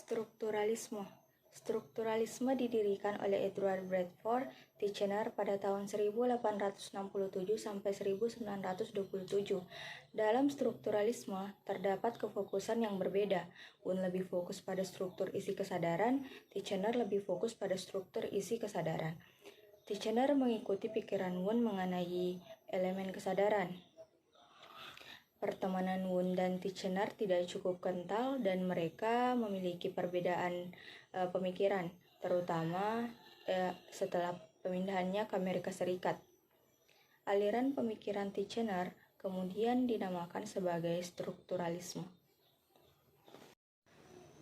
Strukturalisme. Strukturalisme didirikan oleh Edward Bradford Titchener pada tahun 1867 sampai 1927. Dalam strukturalisme terdapat kefokusan yang berbeda. Wundt lebih fokus pada struktur isi kesadaran, Titchener lebih fokus pada struktur isi kesadaran. Titchener mengikuti pikiran Wundt mengenai elemen kesadaran. Pertemanan Wundt dan Titchener tidak cukup kental dan mereka memiliki perbedaan pemikiran, terutama setelah pemindahannya ke Amerika Serikat. Aliran pemikiran Titchener kemudian dinamakan sebagai strukturalisme.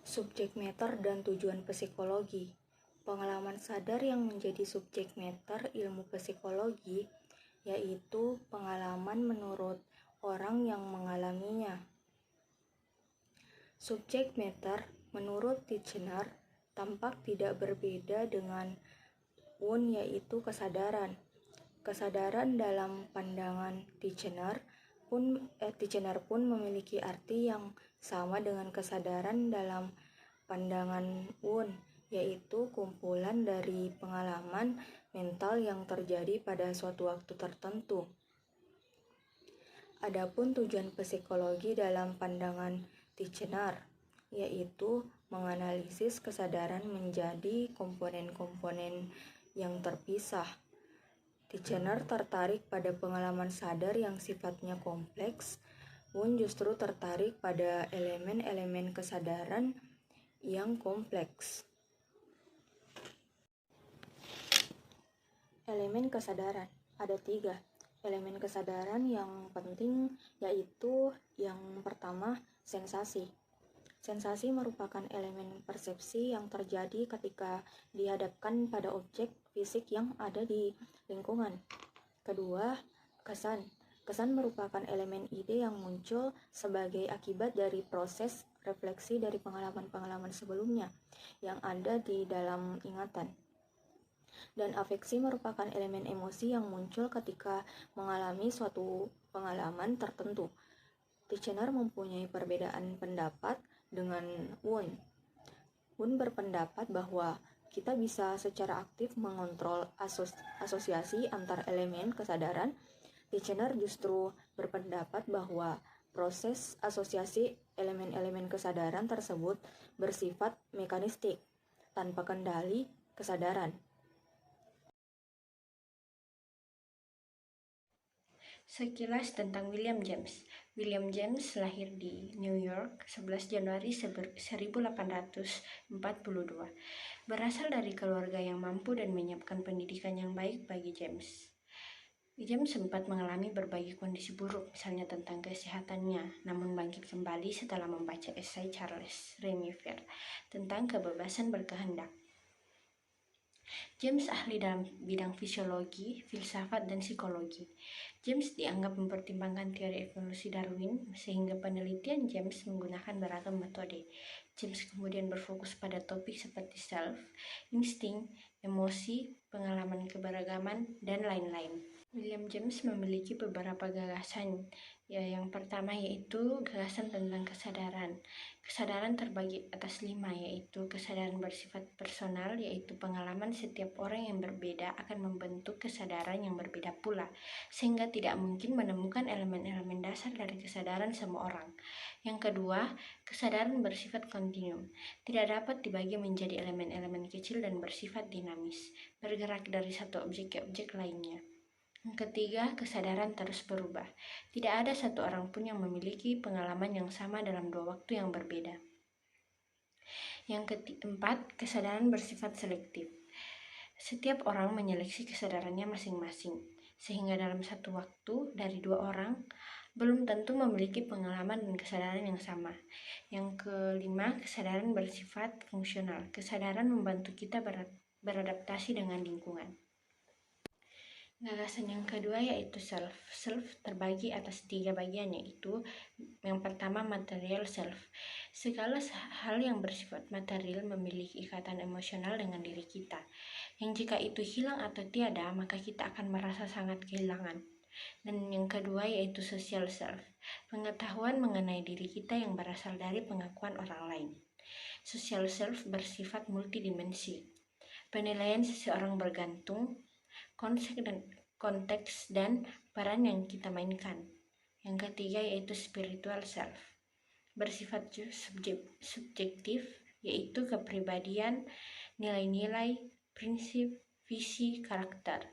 Subjek matter dan tujuan psikologi. Pengalaman sadar yang menjadi subjek matter ilmu psikologi yaitu pengalaman menurut orang yang mengalaminya. Subjek matter menurut Titchener tampak tidak berbeda dengan Wundt yaitu kesadaran. Kesadaran dalam pandangan Titchener pun memiliki arti yang sama dengan kesadaran dalam pandangan Wundt, yaitu kumpulan dari pengalaman mental yang terjadi pada suatu waktu tertentu. Adapun tujuan psikologi dalam pandangan Titchener yaitu menganalisis kesadaran menjadi komponen-komponen yang terpisah. Titchener tertarik pada pengalaman sadar yang sifatnya kompleks. Wundt justru tertarik pada elemen-elemen kesadaran yang kompleks. Elemen kesadaran ada 3. Elemen kesadaran yang penting yaitu yang pertama, sensasi. Sensasi merupakan elemen persepsi yang terjadi ketika dihadapkan pada objek fisik yang ada di lingkungan. Kedua, kesan. Kesan merupakan elemen ide yang muncul sebagai akibat dari proses refleksi dari pengalaman-pengalaman sebelumnya yang ada di dalam ingatan. Dan afeksi merupakan elemen emosi yang muncul ketika mengalami suatu pengalaman tertentu. Titchener mempunyai perbedaan pendapat dengan Wundt. Wundt berpendapat bahwa kita bisa secara aktif mengontrol asosiasi antar elemen kesadaran. Titchener justru berpendapat bahwa proses asosiasi elemen-elemen kesadaran tersebut bersifat mekanistik, tanpa kendali kesadaran. Sekilas tentang William James. William James lahir di New York 11 Januari 1842. Berasal dari keluarga yang mampu dan menyiapkan pendidikan yang baik bagi James. James sempat mengalami berbagai kondisi buruk, misalnya tentang kesehatannya, namun bangkit kembali setelah membaca esai Charles Remifer tentang kebebasan berkehendak. James ahli dalam bidang fisiologi, filsafat, dan psikologi. James dianggap mempertimbangkan teori evolusi Darwin, sehingga penelitian James menggunakan beragam metode. James kemudian berfokus pada topik seperti self, insting, emosi, pengalaman keberagaman, dan lain-lain. William James memiliki beberapa gagasan. Yang pertama yaitu gagasan tentang kesadaran. Kesadaran terbagi atas 5, yaitu kesadaran bersifat personal, yaitu pengalaman setiap orang yang berbeda akan membentuk kesadaran yang berbeda pula, sehingga tidak mungkin menemukan elemen-elemen dasar dari kesadaran semua orang. Yang kedua, kesadaran bersifat kontinum, tidak dapat dibagi menjadi elemen-elemen kecil dan bersifat dinamis, bergerak dari satu objek ke objek lainnya. Yang ketiga, kesadaran terus berubah. Tidak ada satu orang pun yang memiliki pengalaman yang sama dalam 2 waktu yang berbeda. Yang keempat, kesadaran bersifat selektif. Setiap orang menyeleksi kesadarannya masing-masing, sehingga dalam satu waktu dari 2 orang belum tentu memiliki pengalaman dan kesadaran yang sama. Yang kelima, kesadaran bersifat fungsional. Kesadaran membantu kita beradaptasi dengan lingkungan. Gagasan yang kedua yaitu self. Self terbagi atas 3 bagian, yaitu yang pertama material self. Segala hal yang bersifat material memiliki ikatan emosional dengan diri kita, yang jika itu hilang atau tiada, maka kita akan merasa sangat kehilangan. Dan yang kedua yaitu social self, pengetahuan mengenai diri kita yang berasal dari pengakuan orang lain. Social self bersifat multidimensi. Penilaian seseorang bergantung konteks dan peran yang kita mainkan. Yang ketiga yaitu spiritual self. Bersifat subjektif, yaitu kepribadian, nilai-nilai, prinsip, visi, karakter.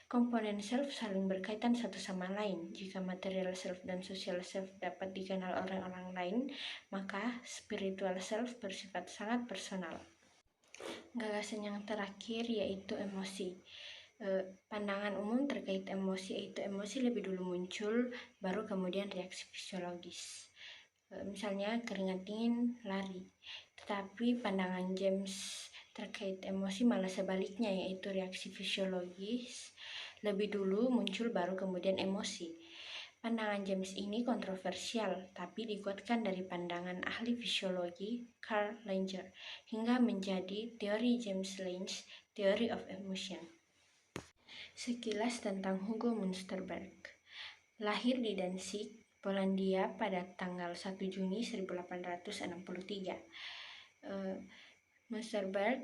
Komponen self saling berkaitan satu sama lain. Jika material self dan social self dapat dikenal orang-orang lain, maka spiritual self bersifat sangat personal. Gagasan yang terakhir yaitu emosi. Pandangan umum terkait emosi yaitu emosi lebih dulu muncul, baru kemudian reaksi fisiologis. Misalnya keringat dingin, lari. Tetapi pandangan James terkait emosi malah sebaliknya, yaitu reaksi fisiologis lebih dulu muncul baru kemudian emosi. Pandangan James ini kontroversial, tapi dikuatkan dari pandangan ahli fisiologi Carl Langer hingga menjadi teori James Lange, Theory of Emotion. Sekilas tentang Hugo Münsterberg. Lahir di Danzig, Polandia pada tanggal 1 Juni 1863. Münsterberg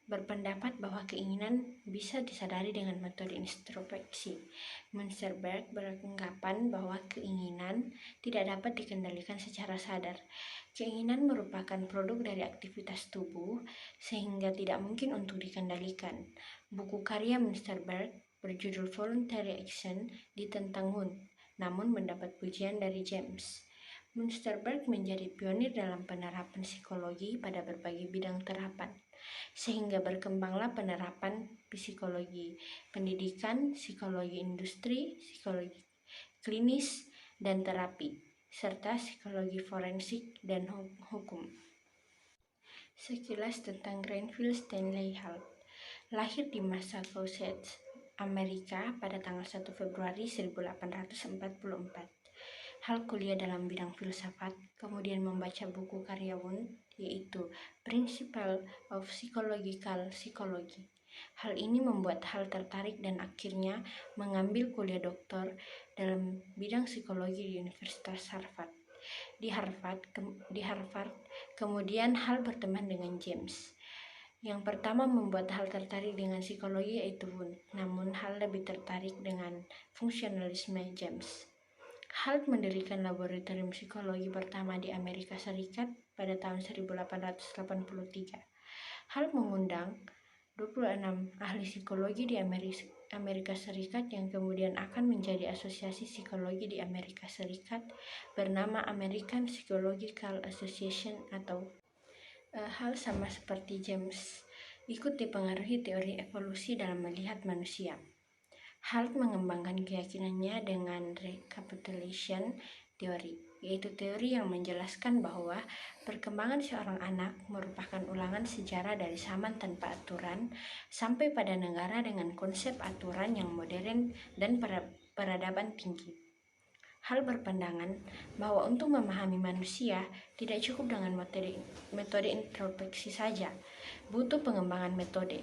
berpendapat bahwa keinginan bisa disadari dengan metode introspeksi. Münsterberg beranggapan bahwa keinginan tidak dapat dikendalikan secara sadar. Keinginan merupakan produk dari aktivitas tubuh, sehingga tidak mungkin untuk dikendalikan. Buku karya Münsterberg berjudul Voluntary Action ditentang Wundt, namun mendapat pujian dari James. Münsterberg menjadi pionir dalam penerapan psikologi pada berbagai bidang terapan, sehingga berkembanglah penerapan psikologi pendidikan, psikologi industri, psikologi klinis dan terapi, serta psikologi forensik dan hukum. Sekilas tentang Granville Stanley Hall. Lahir di Massachusetts, Amerika pada tanggal 1 Februari 1844. Hal kuliah dalam bidang filsafat, kemudian membaca buku karya Wundt, yaitu Principle of Psychological Psychology. Hal ini membuat Hal tertarik dan akhirnya mengambil kuliah doktor dalam bidang psikologi di Universitas Harvard. Di Harvard, kemudian Hal berteman dengan James. Yang pertama membuat Hal tertarik dengan psikologi yaitu Wundt, namun Hal lebih tertarik dengan fungsionalisme James. Hal mendirikan laboratorium psikologi pertama di Amerika Serikat pada tahun 1883. Hal mengundang 26 ahli psikologi di Amerika Serikat yang kemudian akan menjadi Asosiasi Psikologi di Amerika Serikat bernama American Psychological Association atau Hal sama seperti James ikut dipengaruhi teori evolusi dalam melihat manusia. Hal mengembangkan keyakinannya dengan recapitulation theory, yaitu teori yang menjelaskan bahwa perkembangan seorang anak merupakan ulangan sejarah dari zaman tanpa aturan sampai pada negara dengan konsep aturan yang modern dan peradaban tinggi. Hal berpandangan bahwa untuk memahami manusia tidak cukup dengan metode introspeksi saja, butuh pengembangan metode.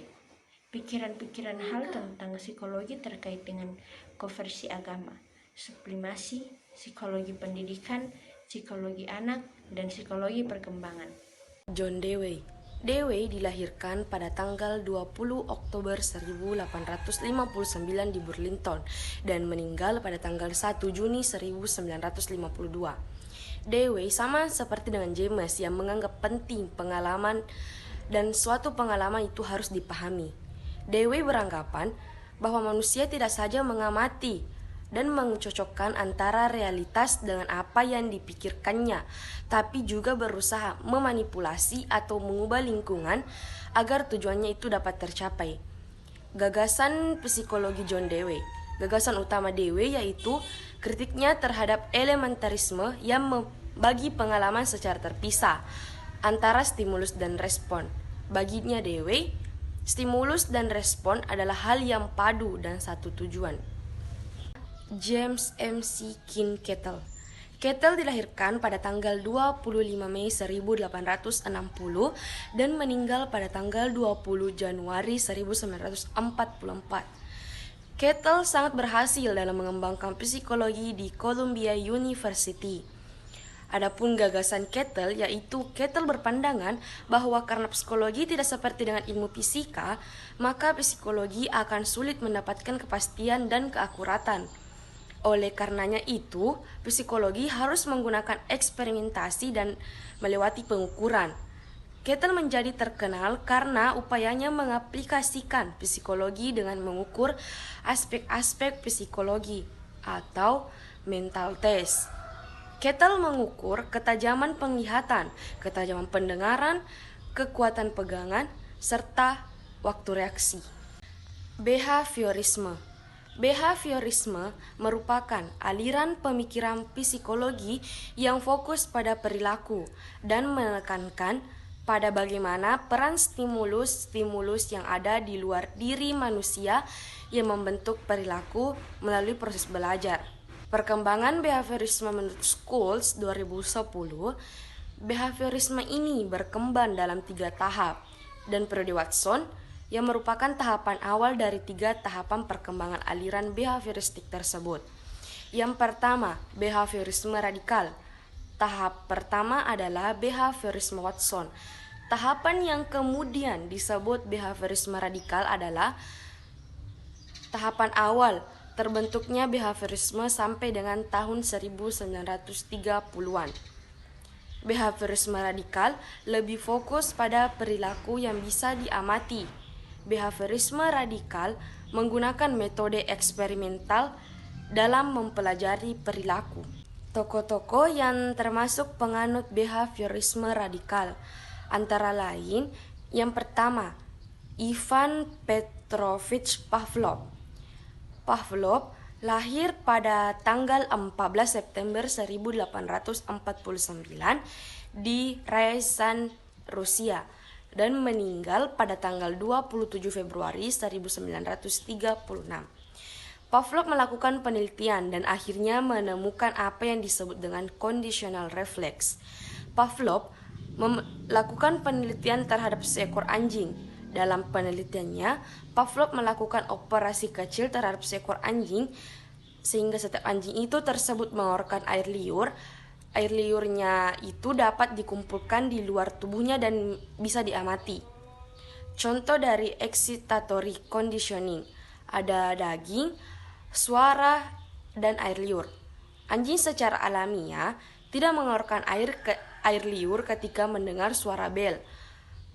Pikiran-pikiran Hal tentang psikologi terkait dengan konversi agama, sublimasi, psikologi pendidikan, psikologi anak, dan psikologi perkembangan. John Dewey. Dewey dilahirkan pada tanggal 20 Oktober 1859 di Burlington dan meninggal pada tanggal 1 Juni 1952. Dewey sama seperti dengan James yang menganggap penting pengalaman dan suatu pengalaman itu harus dipahami. Dewey beranggapan bahwa manusia tidak saja mengamati dan mencocokkan antara realitas dengan apa yang dipikirkannya, tapi juga berusaha memanipulasi atau mengubah lingkungan agar tujuannya itu dapat tercapai. Gagasan psikologi John Dewey. Gagasan utama Dewey yaitu kritiknya terhadap elementarisme yang membagi pengalaman secara terpisah antara stimulus dan respon. Baginya Dewey, stimulus dan respon adalah hal yang padu dan satu tujuan. James MC King Kettle. Kettle dilahirkan pada tanggal 25 Mei 1860 dan meninggal pada tanggal 20 Januari 1944. Kettle sangat berhasil dalam mengembangkan psikologi di Columbia University. Adapun gagasan Kettle yaitu Kettle berpandangan bahwa karena psikologi tidak seperti dengan ilmu fisika, maka psikologi akan sulit mendapatkan kepastian dan keakuratan. Oleh karenanya itu, psikologi harus menggunakan eksperimentasi dan melewati pengukuran. Kettle menjadi terkenal karena upayanya mengaplikasikan psikologi dengan mengukur aspek-aspek psikologi atau mental test. Kettle mengukur ketajaman penglihatan, ketajaman pendengaran, kekuatan pegangan, serta waktu reaksi. Behaviorisme. Behaviorisme merupakan aliran pemikiran psikologi yang fokus pada perilaku dan menekankan pada bagaimana peran stimulus-stimulus yang ada di luar diri manusia yang membentuk perilaku melalui proses belajar. Perkembangan behaviorisme menurut Schools 2010, behaviorisme ini berkembang dalam 3 tahap, dan periode Watson yang merupakan tahapan awal dari 3 tahapan perkembangan aliran behavioristik tersebut. Yang pertama, behaviorisme radikal. Tahap pertama adalah behaviorisme Watson. Tahapan yang kemudian disebut behaviorisme radikal adalah tahapan awal terbentuknya behaviorisme sampai dengan tahun 1930-an. Behaviorisme radikal lebih fokus pada perilaku yang bisa diamati. Behaviorisme radikal menggunakan metode eksperimental dalam mempelajari perilaku. Tokoh-tokoh yang termasuk penganut behaviorisme radikal antara lain yang pertama, Ivan Petrovich Pavlov. Pavlov lahir pada tanggal 14 September 1849 di Ryazan, Rusia, dan meninggal pada tanggal 27 Februari 1936. Pavlov melakukan penelitian dan akhirnya menemukan apa yang disebut dengan conditional reflex. Pavlov melakukan penelitian terhadap seekor anjing. Dalam penelitiannya, Pavlov melakukan operasi kecil terhadap seekor anjing sehingga setiap anjing itu tersebut mengeluarkan air liur. Air liurnya itu dapat dikumpulkan di luar tubuhnya dan bisa diamati. Contoh dari excitatory conditioning ada daging, suara, dan air liur. Anjing secara alamiah tidak mengeluarkan air liur ketika mendengar suara bel.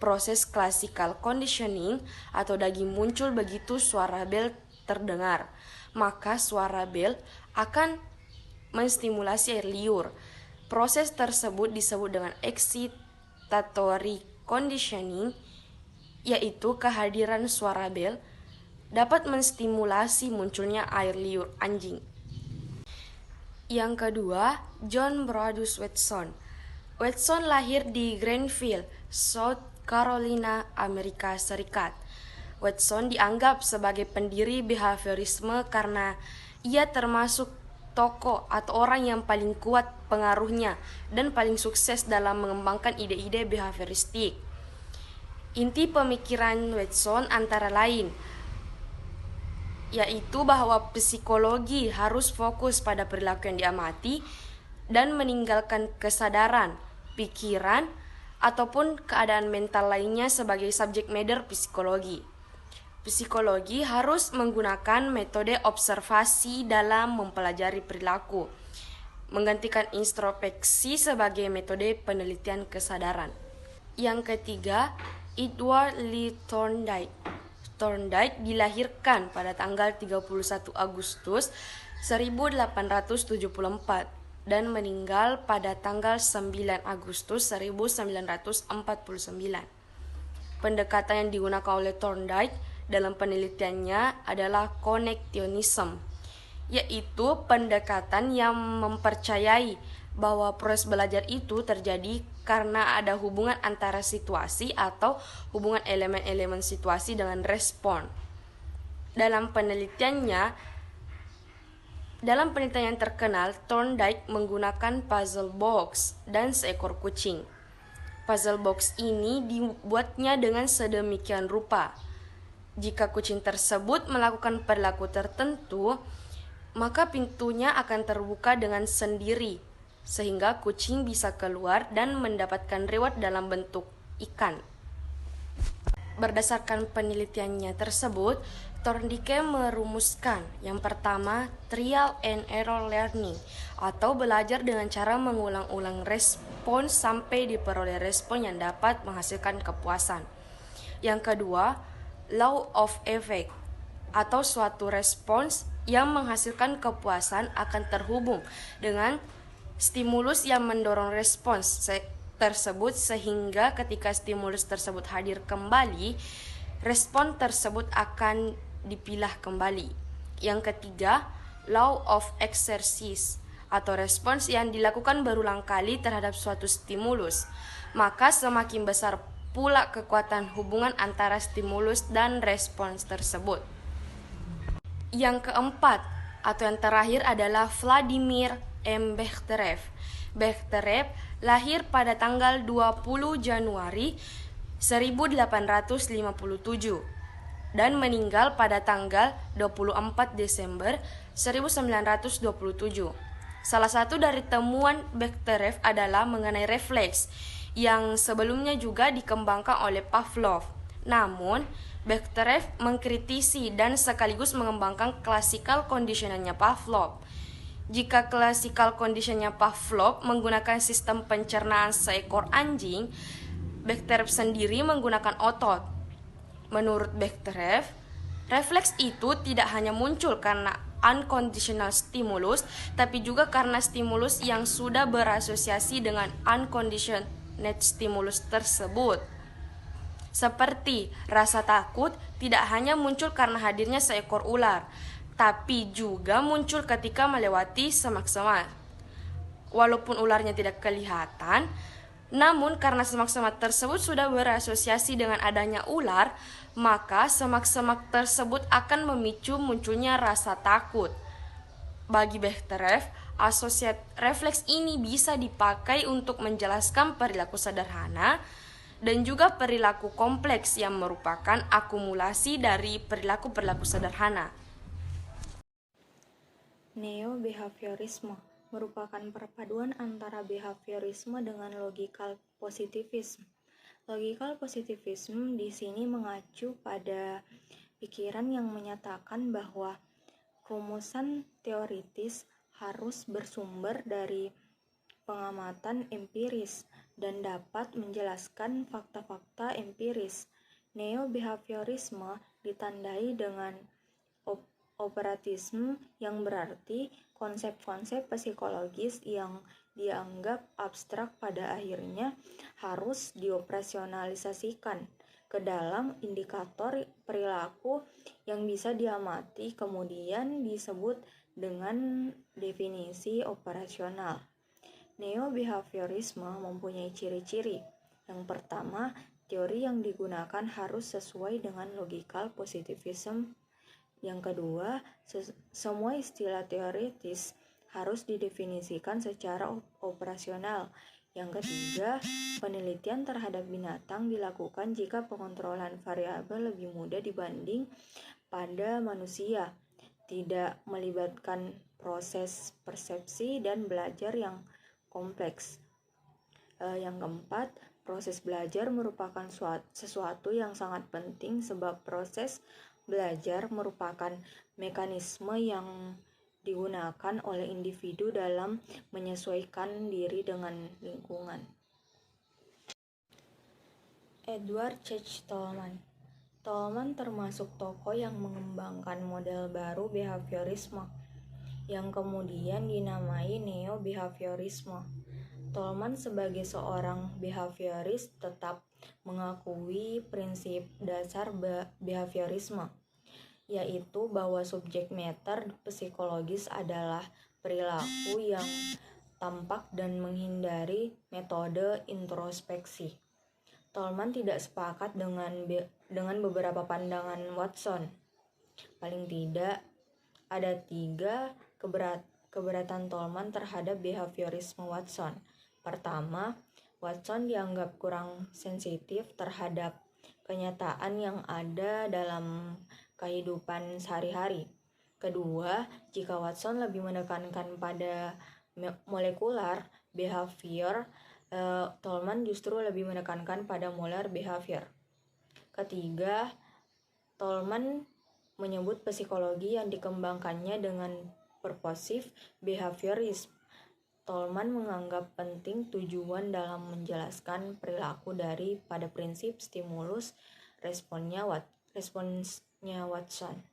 Proses classical conditioning atau daging muncul begitu suara bel terdengar. Maka suara bel akan menstimulasi air liur. Proses tersebut disebut dengan excitatory conditioning, yaitu kehadiran suara bel dapat menstimulasi munculnya air liur anjing. Yang kedua, John Brodus Watson. Watson lahir di Greenville, South Carolina, Amerika Serikat. Watson dianggap sebagai pendiri behaviorisme karena ia termasuk tokoh atau orang yang paling kuat pengaruhnya dan paling sukses dalam mengembangkan ide-ide behavioristik. Inti pemikiran Watson antara lain yaitu bahwa psikologi harus fokus pada perilaku yang diamati dan meninggalkan kesadaran, pikiran, ataupun keadaan mental lainnya sebagai subjek matter psikologi. Psikologi harus menggunakan metode observasi dalam mempelajari perilaku, menggantikan introspeksi sebagai metode penelitian kesadaran. Yang ketiga, Edward Lee Thorndike. Thorndike dilahirkan pada tanggal 31 Agustus 1874 dan meninggal pada tanggal 9 Agustus 1949. Pendekatan yang digunakan oleh Thorndike dalam penelitiannya adalah connectionism, yaitu pendekatan yang mempercayai bahwa proses belajar itu terjadi karena ada hubungan antara situasi atau hubungan elemen-elemen situasi dengan respon. Dalam penelitian yang terkenal, Thorndike menggunakan puzzle box dan seekor kucing. Puzzle box ini dibuatnya dengan sedemikian rupa. Jika kucing tersebut melakukan perilaku tertentu, maka pintunya akan terbuka dengan sendiri. sehingga kucing bisa keluar dan mendapatkan reward dalam bentuk ikan. Berdasarkan penelitiannya tersebut, Thorndike merumuskan yang pertama trial and error learning atau belajar dengan cara mengulang-ulang respons sampai diperoleh respon yang dapat menghasilkan kepuasan. Yang kedua, law of effect atau suatu respons yang menghasilkan kepuasan akan terhubung dengan stimulus yang mendorong respons tersebut sehingga ketika stimulus tersebut hadir kembali, respon tersebut akan dipilah kembali. Yang ketiga, law of exercise atau respons yang dilakukan berulang kali terhadap suatu stimulus, maka semakin besar pula kekuatan hubungan antara stimulus dan respons tersebut. Yang keempat atau yang terakhir adalah Vladimir M. Bechterev. Bechterev lahir pada tanggal 20 Januari 1857 dan meninggal pada tanggal 24 Desember 1927. Salah satu dari temuan Bechterev adalah mengenai refleks yang sebelumnya juga dikembangkan oleh Pavlov. Namun, Bechterev mengkritisi dan sekaligus mengembangkan classical conditioning-nya Pavlov. Jika classical condition-nya Pavlov menggunakan sistem pencernaan seekor anjing, Bechterev sendiri menggunakan otot. Menurut Bechterev, refleks itu tidak hanya muncul karena unconditional stimulus, tapi juga karena stimulus yang sudah berasosiasi dengan unconditioned stimulus tersebut. Seperti rasa takut tidak hanya muncul karena hadirnya seekor ular, tapi juga muncul ketika melewati semak-semak. Walaupun ularnya tidak kelihatan, namun karena semak-semak tersebut sudah berasosiasi dengan adanya ular, maka semak-semak tersebut akan memicu munculnya rasa takut. Bagi Bechterev, asosiat refleks ini bisa dipakai untuk menjelaskan perilaku sederhana dan juga perilaku kompleks yang merupakan akumulasi dari perilaku-perilaku sederhana. Neo-behaviorisme merupakan perpaduan antara behaviorisme dengan logical positivism. Logical positivism di sini mengacu pada pikiran yang menyatakan bahwa rumusan teoritis harus bersumber dari pengamatan empiris dan dapat menjelaskan fakta-fakta empiris. Neo-behaviorisme ditandai dengan operatisme yang berarti konsep-konsep psikologis yang dianggap abstrak pada akhirnya harus dioperasionalisasikan ke dalam indikator perilaku yang bisa diamati, kemudian disebut dengan definisi operasional. Neo-behaviorisme mempunyai ciri-ciri. Yang pertama, teori yang digunakan harus sesuai dengan logical positivism. Yang kedua, semua istilah teoritis harus didefinisikan secara operasional. Yang ketiga, penelitian terhadap binatang dilakukan jika pengontrolan variabel lebih mudah dibanding pada manusia, tidak melibatkan proses persepsi dan belajar yang kompleks. Yang keempat, proses belajar merupakan sesuatu yang sangat penting sebab proses belajar merupakan mekanisme yang digunakan oleh individu dalam menyesuaikan diri dengan lingkungan. Edward Church Tolman. Tolman termasuk tokoh yang mengembangkan model baru behaviorisme yang kemudian dinamai neo-behaviorisme. Tolman sebagai seorang behavioris tetap mengakui prinsip dasar behaviorisme, yaitu bahwa subjek matter psikologis adalah perilaku yang tampak dan menghindari metode introspeksi. Tolman tidak sepakat dengan beberapa pandangan Watson. Paling tidak, ada 3 keberatan Tolman terhadap behaviorisme Watson. Pertama, Watson dianggap kurang sensitif terhadap kenyataan yang ada dalam kehidupan sehari-hari. Kedua, jika Watson lebih menekankan pada molekular behavior, Tolman justru lebih menekankan pada molar behavior. Ketiga, Tolman menyebut psikologi yang dikembangkannya dengan purposive behaviorism. Tolman menganggap penting tujuan dalam menjelaskan perilaku pada prinsip stimulus responsnya Watson.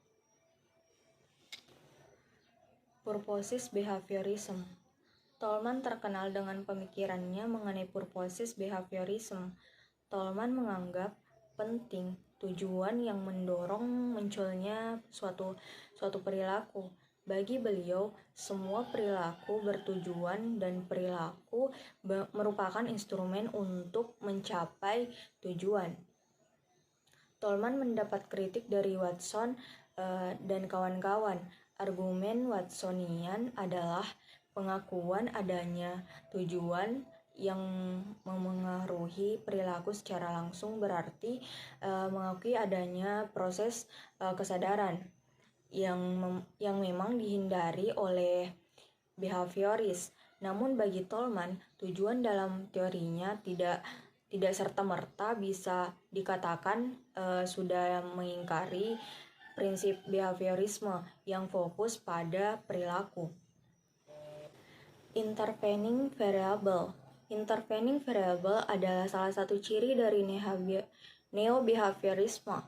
Purposive behaviorism. Tolman terkenal dengan pemikirannya mengenai purposive behaviorism. Tolman menganggap penting tujuan yang mendorong munculnya suatu perilaku. Bagi beliau, semua perilaku bertujuan dan perilaku merupakan instrumen untuk mencapai tujuan. Tolman mendapat kritik dari Watson dan kawan-kawan. Argumen Watsonian adalah pengakuan adanya tujuan yang memengaruhi perilaku secara langsung berarti mengakui adanya proses kesadaran yang memang dihindari oleh behavioris. Namun bagi Tolman, tujuan dalam teorinya tidak serta-merta bisa dikatakan sudah mengingkari prinsip behaviorisme yang fokus pada perilaku. Intervening variable. Intervening variable adalah salah satu ciri dari neo-behaviorisme.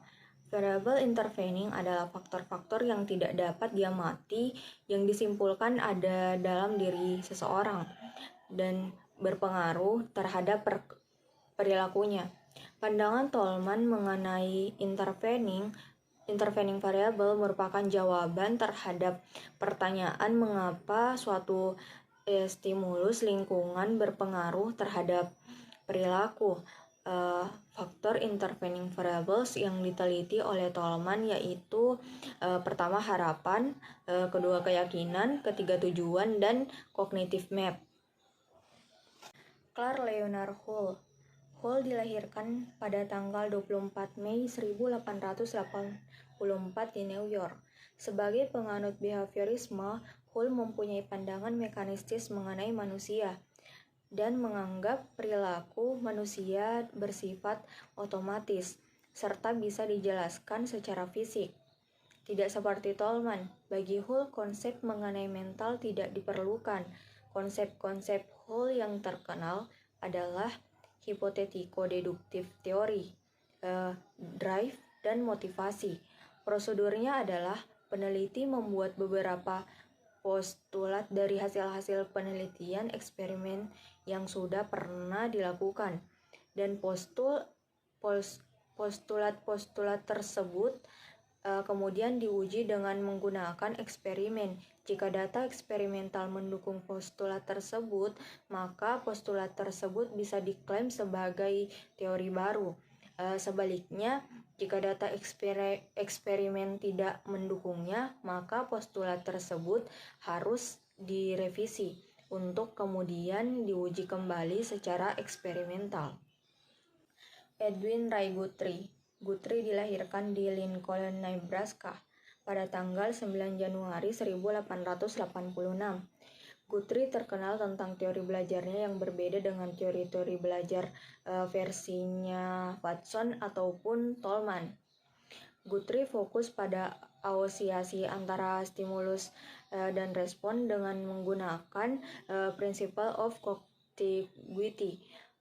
Variable intervening adalah faktor-faktor yang tidak dapat diamati yang disimpulkan ada dalam diri seseorang dan berpengaruh terhadap perilakunya. Pandangan Tolman mengenai intervening variable merupakan jawaban terhadap pertanyaan mengapa suatu stimulus lingkungan berpengaruh terhadap perilaku. Faktor intervening variables yang diteliti oleh Tolman yaitu pertama harapan, kedua keyakinan, ketiga tujuan, dan cognitive map. Clark Leonard Hull. Hull dilahirkan pada tanggal 24 Mei 1884 di New York. Sebagai penganut behaviorisme, Hull mempunyai pandangan mekanistis mengenai manusia dan menganggap perilaku manusia bersifat otomatis serta bisa dijelaskan secara fisik. Tidak seperti Tolman, bagi Hull konsep mengenai mental tidak diperlukan. Konsep-konsep Hull yang terkenal adalah hipotetiko-deduktif teori, drive, dan motivasi. Prosedurnya adalah peneliti membuat beberapa postulat dari hasil-hasil penelitian eksperimen yang sudah pernah dilakukan, dan postulat-postulat tersebut kemudian diuji dengan menggunakan eksperimen. Jika data eksperimental mendukung postulat tersebut, maka postulat tersebut bisa diklaim sebagai teori baru. Sebaliknya, jika data eksperimen tidak mendukungnya, maka postulat tersebut harus direvisi untuk kemudian diuji kembali secara eksperimental. Edwin Ray Guthrie. Guthrie dilahirkan di Lincoln, Nebraska pada tanggal 9 Januari 1886. Guthrie terkenal tentang teori belajarnya yang berbeda dengan teori-teori belajar versinya Watson ataupun Tolman. Guthrie fokus pada asosiasi antara stimulus dan respon dengan menggunakan principle of contiguity.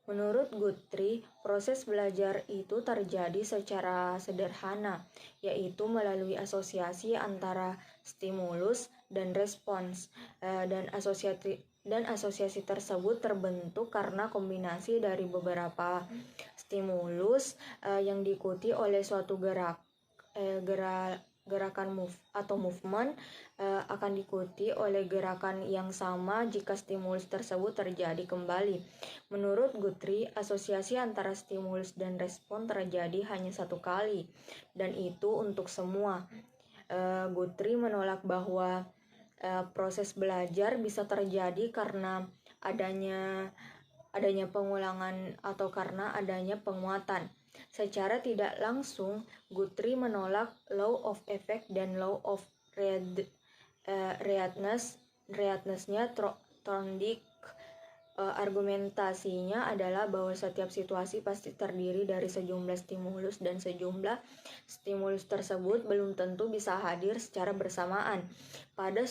Menurut Guthrie, proses belajar itu terjadi secara sederhana, yaitu melalui asosiasi antara stimulus dan respons, dan asosiasi tersebut terbentuk karena kombinasi dari beberapa stimulus yang diikuti oleh suatu gerakan movement akan diikuti oleh gerakan yang sama jika stimulus tersebut terjadi kembali. Menurut Guthrie, asosiasi antara stimulus dan respon terjadi hanya satu kali, dan itu untuk semua. Guthrie menolak bahwa proses belajar bisa terjadi karena adanya pengulangan atau karena adanya penguatan. Secara tidak langsung, Guthrie menolak law of effect dan law of readness-nya Thorndike argumentasinya adalah bahwa setiap situasi pasti terdiri dari sejumlah stimulus dan sejumlah stimulus tersebut belum tentu bisa hadir secara bersamaan pada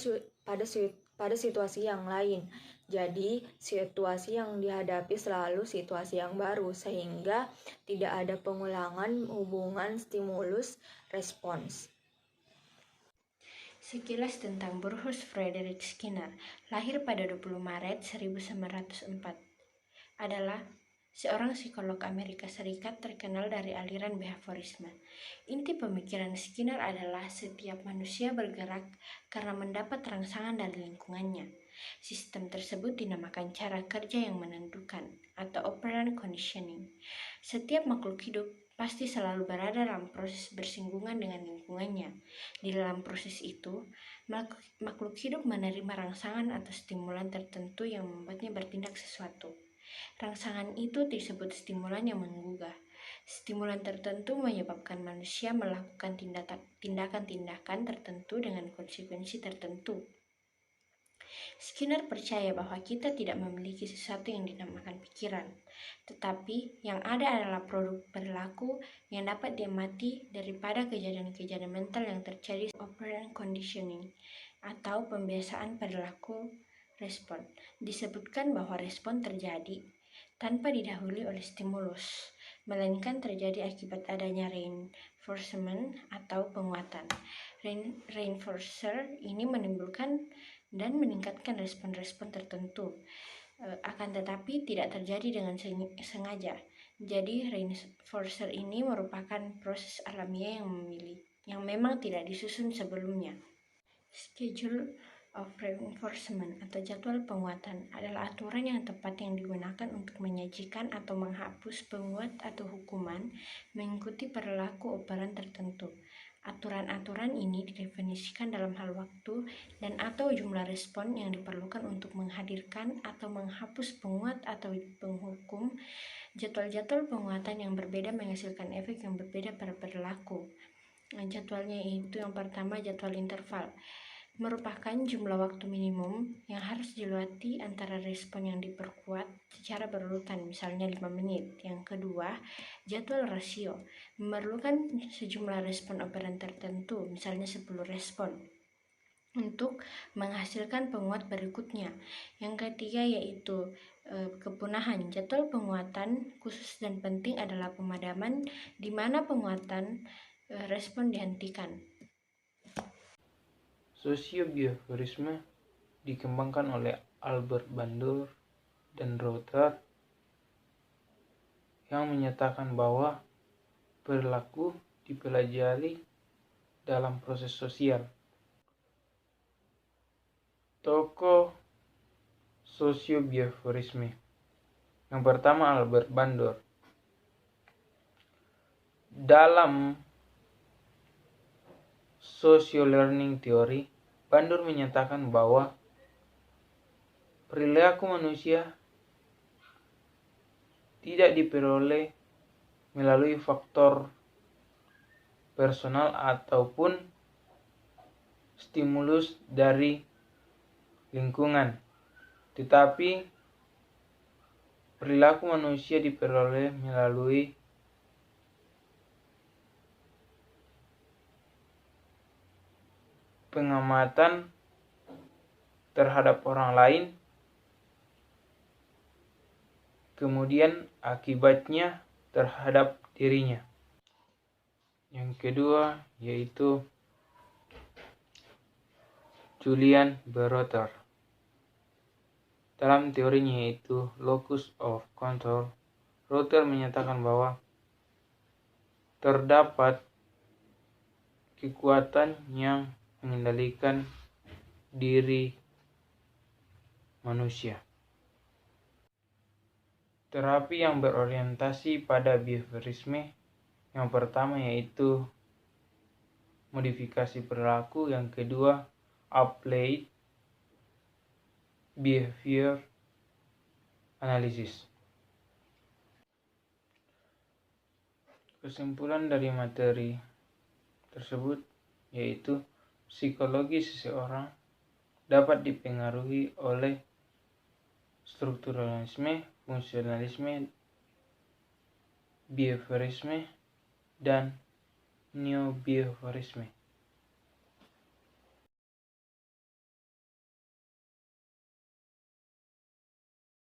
situasi yang lain. Jadi, situasi yang dihadapi selalu situasi yang baru, sehingga tidak ada pengulangan hubungan stimulus-respons. Sekilas tentang Bruce Frederick Skinner, lahir pada 20 Maret 1904, adalah seorang psikolog Amerika Serikat terkenal dari aliran behaviorisme. Inti pemikiran Skinner adalah setiap manusia bergerak karena mendapat rangsangan dari lingkungannya. Sistem tersebut dinamakan cara kerja yang menentukan atau operant conditioning. Setiap makhluk hidup pasti selalu berada dalam proses bersinggungan dengan lingkungannya. Di dalam proses itu, makhluk hidup menerima rangsangan atau stimulan tertentu yang membuatnya bertindak sesuatu. Rangsangan itu disebut stimulan yang menggugah. Stimulan tertentu menyebabkan manusia melakukan tindakan-tindakan tertentu dengan konsekuensi tertentu. Skinner percaya bahwa kita tidak memiliki sesuatu yang dinamakan pikiran, tetapi yang ada adalah produk perilaku yang dapat diamati daripada kejadian-kejadian mental yang terjadi operant conditioning atau pembiasaan perilaku respon. Disebutkan bahwa respon terjadi tanpa didahului oleh stimulus, melainkan terjadi akibat adanya reinforcement atau penguatan. Reinforcer ini menimbulkan dan meningkatkan respon-respon tertentu, akan tetapi tidak terjadi dengan sengaja. Jadi reinforcer ini merupakan proses alamiah yang memang tidak disusun sebelumnya. Schedule of reinforcement atau jadwal penguatan adalah aturan yang tepat yang digunakan untuk menyajikan atau menghapus penguat atau hukuman mengikuti perilaku operan tertentu. Aturan-aturan ini didefinisikan dalam hal waktu dan atau jumlah respon yang diperlukan untuk menghadirkan atau menghapus penguat atau penghukum. Jadwal-jadwal penguatan yang berbeda menghasilkan efek yang berbeda pada perilaku. Jadwalnya itu yang pertama, jadwal interval merupakan jumlah waktu minimum yang harus dilewati antara respon yang diperkuat secara berurutan, misalnya 5 menit. Yang kedua, jadwal rasio memerlukan sejumlah respon operan tertentu, misalnya 10 respon, untuk menghasilkan penguat berikutnya. Yang ketiga yaitu kepunahan. Jadwal penguatan khusus dan penting adalah pemadaman di mana penguatan respon dihentikan. Sosiobehaviorisme dikembangkan oleh Albert Bandura dan Rother yang menyatakan bahwa perilaku dipelajari dalam proses sosial. Tokoh sosiobehaviorisme yang pertama Albert Bandura. Dalam Social Learning Theory, Bandura menyatakan bahwa perilaku manusia tidak diperoleh melalui faktor personal ataupun stimulus dari lingkungan, tetapi perilaku manusia diperoleh melalui pengamatan terhadap orang lain, kemudian akibatnya terhadap dirinya. Yang kedua yaitu Julian B. Rother. Dalam teorinya yaitu locus of control, Rother menyatakan bahwa terdapat kekuatan yang mengendalikan diri manusia. Terapi yang berorientasi pada behaviorisme yang pertama yaitu modifikasi perilaku, yang kedua applied behavior analysis. Kesimpulan dari materi tersebut yaitu psikologi seseorang dapat dipengaruhi oleh strukturalisme, fungsionalisme, behaviorisme, dan neo-behaviorisme.